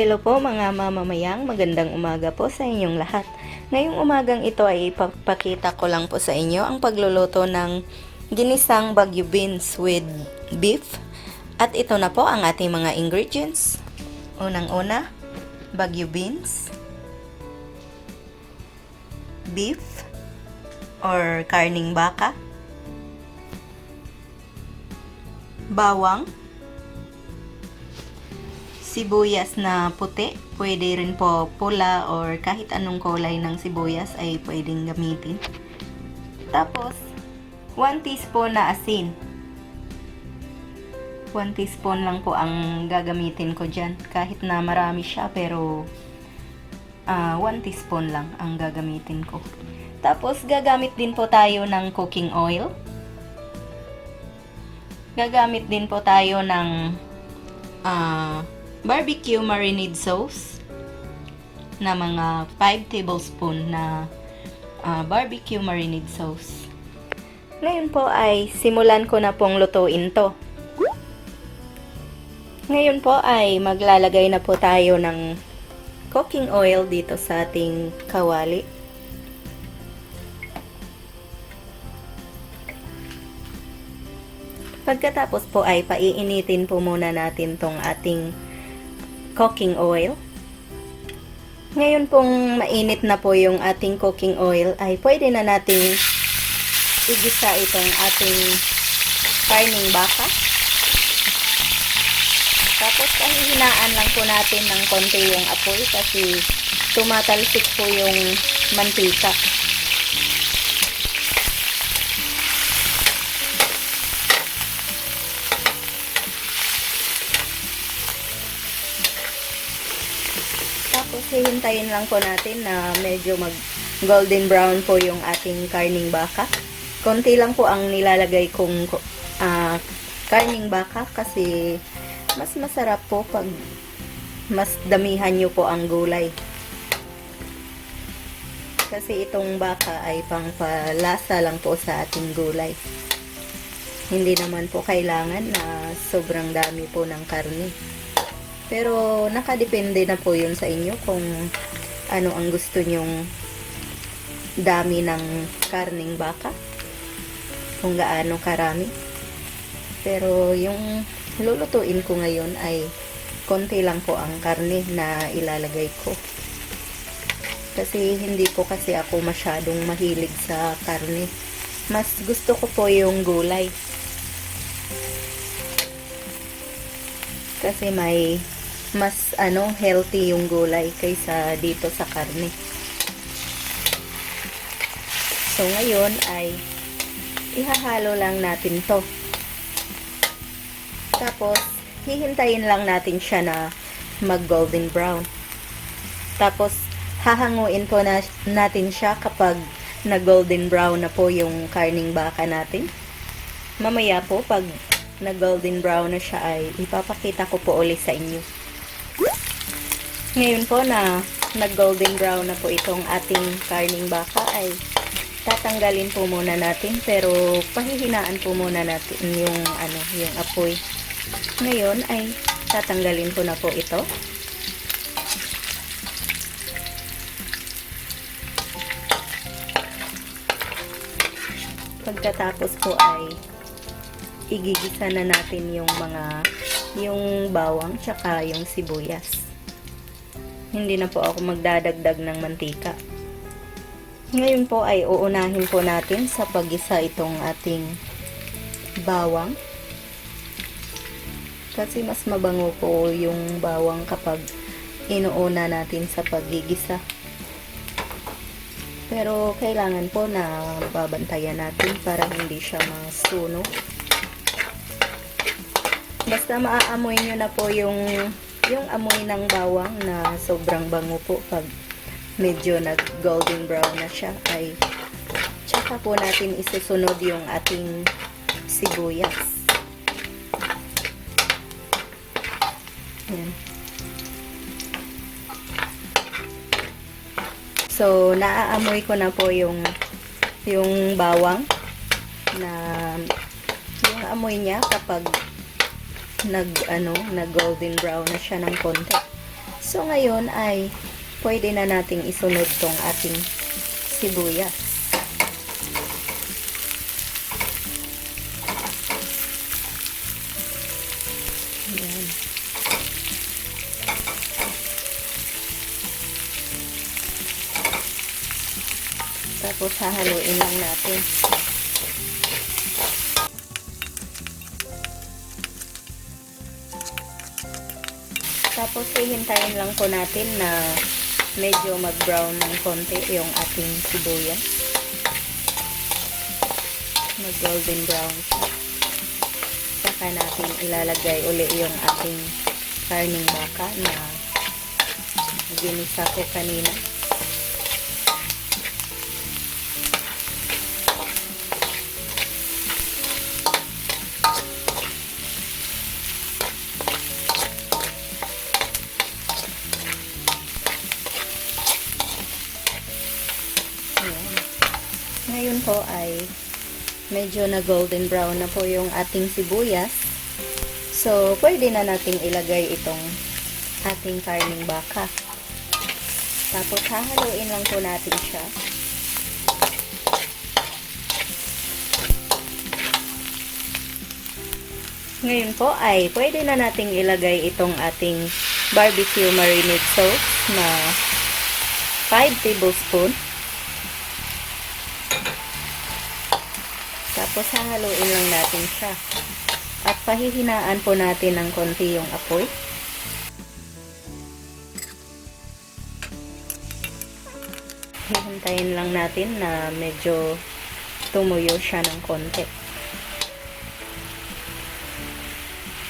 Hello po mga mamamayang, magandang umaga po sa inyong lahat. Ngayong umagang ito ay ipapakita ko lang po sa inyo ang pagluluto ng ginisang Baguio beans with beef. At ito na po ang ating mga ingredients. Unang-una, Baguio beans, beef or karning baka, bawang, sibuyas na puti, pwede rin po pula or kahit anong kulay ng sibuyas ay pwedeng gamitin. Tapos, 1 teaspoon na asin. 1 teaspoon lang po ang gagamitin ko dyan. Kahit na marami siya, pero 1 teaspoon lang ang gagamitin ko. Tapos, gagamit din po tayo ng cooking oil. Gagamit din po tayo ng barbecue marinade sauce na mga 5 tablespoon na barbecue marinade sauce. Ngayon po ay simulan ko na pong lutuin to. Ngayon po ay maglalagay na po tayo ng cooking oil dito sa ating kawali. Pagkatapos po ay paiinitin po muna natin tong ating cooking oil. Ngayon pong mainit na po yung ating cooking oil ay pwede na nating igisa itong ating karning baka. Tapos pahihinaan lang po natin ng konti yung apoy kasi tumatalsik po yung mantika. Tapos hihintayin lang po natin na medyo mag golden brown po yung ating karning baka. Konti lang po ang nilalagay kong karning baka kasi mas masarap po pag mas damihan nyo po ang gulay. Kasi itong baka ay pangpalasa lang po sa ating gulay. Hindi naman po kailangan na sobrang dami po ng karne. Pero nakadepende na po yun sa inyo kung ano ang gusto nyong dami ng karning baka. Kung gaano karami. Pero yung lulutuin ko ngayon ay konti lang po ang karne na ilalagay ko. Kasi hindi po kasi ako masyadong mahilig sa karne. Mas gusto ko po yung gulay. Kasi may mas healthy yung gulay kaysa dito sa karne. So ngayon ay ihahalo lang natin to. Tapos hihintayin lang natin siya na mag golden brown. Tapos hahanguin po natin siya kapag nag golden brown na po yung karning baka natin. Mamaya po pag nag golden brown na siya ay ipapakita ko po ulit sa inyo. Ngayon po na nag golden brown na po itong ating karning baka ay tatanggalin po muna natin pero pahihinaan po muna natin yung yung apoy. Ngayon ay tatanggalin ko na po ito. Pagkatapos po ay igigisa na natin yung bawang tsaka yung sibuyas. Hindi na po ako magdadagdag ng mantika. Ngayon po ay uunahin po natin sa paggisa itong ating bawang. Kasi mas mabango po yung bawang kapag inuuna natin sa paggigisa. Pero kailangan po na babantayan natin para hindi siya masunog. Basta maaamoy nyo na po yung amoy ng bawang na sobrang bango po pag medyo nag golden brown na siya ay tsaka po natin isusunod yung ating sibuyas. Yan. So naaamoy ko na po yung bawang na yung amoy niya kapag nag golden brown na siya ng konti. So ngayon ay pwede na nating isunod tong ating sibuyas. Ayan. Tapos hahaluin lang natin. Tapos hihintayin lang po natin na medyo mag-brown ng konti yung ating sibuyas. Mag-golden brown siya. Saka natin ilalagay uli yung ating karning baka na ginisa ko kanina. Ngayon po ay medyo na golden brown na po yung ating sibuyas. So, pwede na nating ilagay itong ating karning baka. Tapos, hahaluin lang po natin siya. Ngayon po ay pwede na nating ilagay itong ating barbecue marinade sauce na 5 tablespoon. Tapos hahaluin lang natin siya. At pahihinaan po natin ng konti yung apoy. Hihintayin lang natin na medyo tumuyo siya ng konti.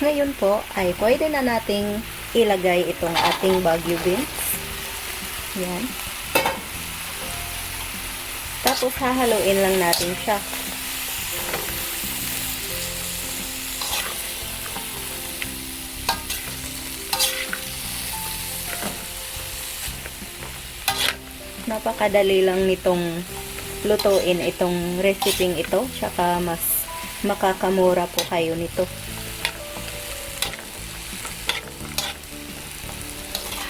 Ngayon po ay pwede na nating ilagay itong ating Baguio beans. Yan. Tapos hahaluin lang natin siya. Napakadali lang nitong lutuin itong reseping ito, tsaka mas makakamura po kayo nito.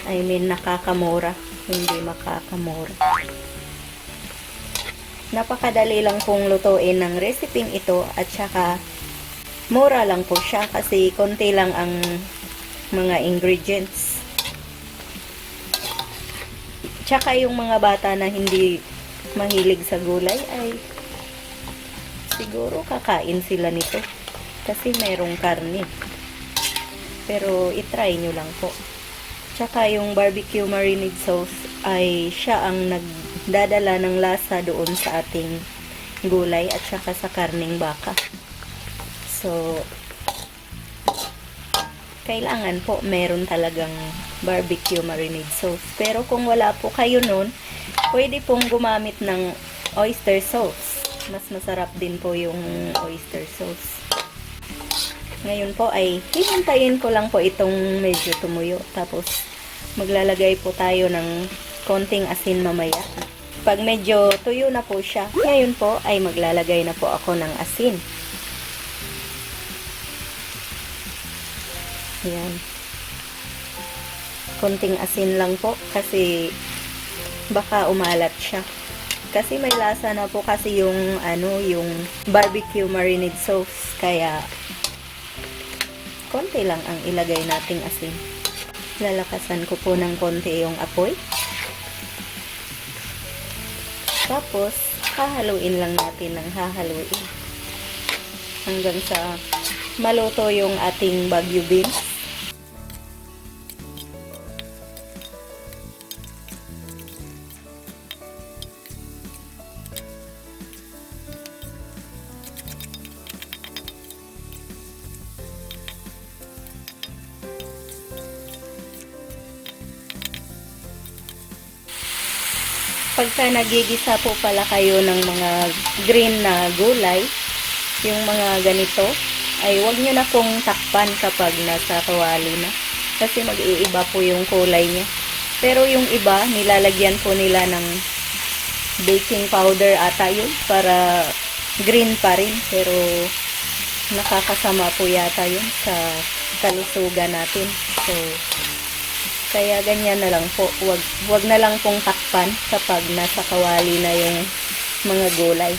I mean, nakakamura, hindi makakamura. Napakadali lang pong lutuin ng reseping ito at tsaka mura lang po siya kasi konti lang ang mga ingredients. Tsaka yung mga bata na hindi mahilig sa gulay ay siguro kakain sila nito kasi merong karne. Pero itry nyo lang po. Tsaka yung barbecue marinade sauce ay siya ang nagdadala ng lasa doon sa ating gulay at tsaka sa karning baka. So, kailangan po meron talagang barbecue marinade sauce. Pero kung wala po kayo nun, pwede pong gumamit ng oyster sauce. Mas masarap din po yung oyster sauce. Ngayon po ay hihintayin ko lang po itong medyo tumuyo. Tapos maglalagay po tayo ng konting asin mamaya. Pag medyo tuyo na po siya, ngayon po ay maglalagay na po ako ng asin. Ayan. Konting asin lang po kasi baka umalat siya. Kasi may lasa na po kasi yung yung barbecue marinade sauce, kaya konti lang ang ilagay nating asin. Lalakasan ko po ng konti yung apoy. Tapos hahaluin lang natin ng hahaluin hanggang sa maluto yung ating Baguio beans. Pagka nagigisa po pala kayo ng mga green na gulay, yung mga ganito, ay huwag nyo na pong takpan kapag nasa kawali na. Kasi mag-iiba po yung kulay niya. Pero yung iba, nilalagyan po nila ng baking powder ata yun para green pa rin. Pero nakakasama po yata yun sa kalusugan natin. So, Kaya ganyan na lang po. Wag na lang pong takpan kapag nasa kawali na yung mga gulay.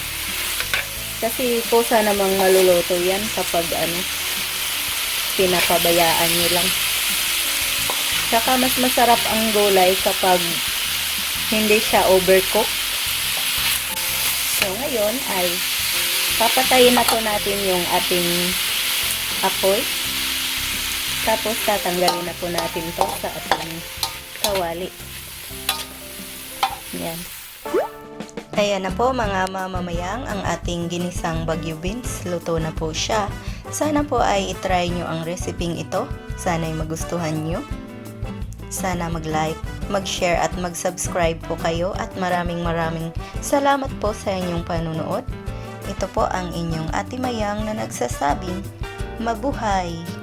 Kasi kusa namang maluluto yan kapag pinapabayaan nyo lang. Saka mas masarap ang gulay kapag hindi siya overcook. So ngayon ay papatayin na po natin yung ating apoy. Tapos tatanggalin na po natin to sa ating kawali. Yan. Ayan na po mga mamamayang ang ating ginisang Baguio beans. Luto na po siya. Sana po ay itry nyo ang reseping ito. Sana ay magustuhan nyo. Sana mag-like, mag-share at mag-subscribe po kayo. At maraming salamat po sa inyong panunood. Ito po ang inyong Ate Mayang na nagsasabing, mabuhay!